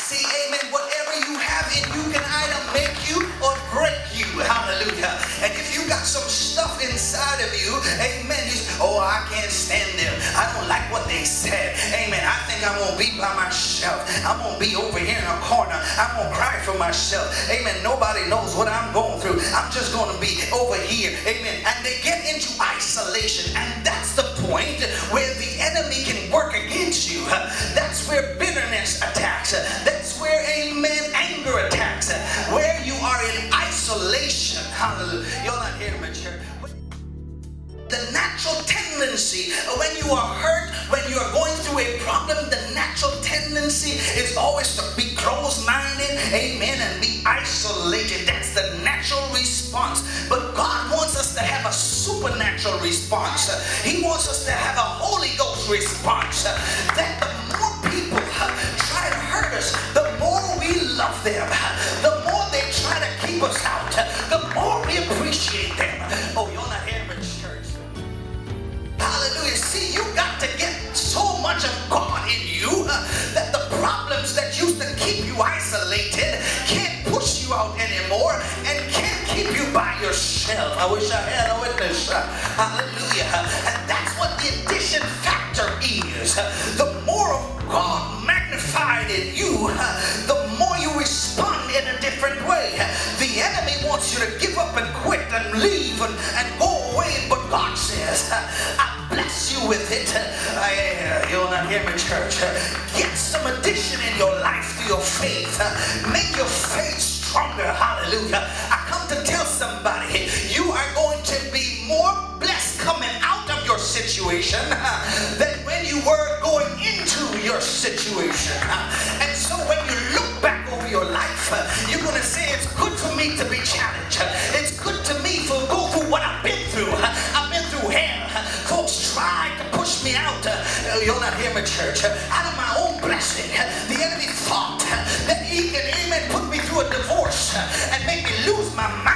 See, amen, whatever you have in you can either make you or break you. Hallelujah. And if you got some stuff inside of you, amen, you say, oh, I can't stand them. I don't like what they said. Amen. I think I'm going to be by myself. I'm going to be over here in a corner. I'm going to cry for myself. Amen. Nobody knows what I'm going through. I'm just going to be over here. Amen. And they get into isolation. And that's the point where the enemy can work against you. That's where bitterness attacks. That's where, amen, anger attacks. Where you are in isolation. Hallelujah. You're not hearing me, church. The natural tendency when you are hurt, when you are going through a problem, the natural tendency is always to be closed-minded, amen, and be isolated. That's the natural response. But God wants us to have a supernatural response. He wants us to have a Holy Ghost response. That the more people try to hurt us, the more we love them. The more they try to keep us out, the more we appreciate them. Oh, you're not hearing me, church. Hallelujah. See, you got to get so much of God in you that the problems that used to keep you isolated can't push you out anymore and can't keep you by yourself. I wish I had a witness. Hallelujah. And that's what the addition factor is. The more of God magnified in you, the more you respond in a different way. The enemy wants you to give up and quit and leave and go away, but God says, I bless you with it. You'll not hear me, church. Get some addition in your life to your faith. Make your faith stronger. Hallelujah. I come to tell somebody, you are going to be more blessed coming out of your situation than when you were going into your situation. And so when you look back over your life, you're going to say, it's good for me to be challenged. It's good to me to go through what I've been through. I've been through hell. Folks tried to push me out. You're not hearing me, church. Out of my own blessing. The enemy thought that he can, amen, put me through a divorce and make me lose my mind.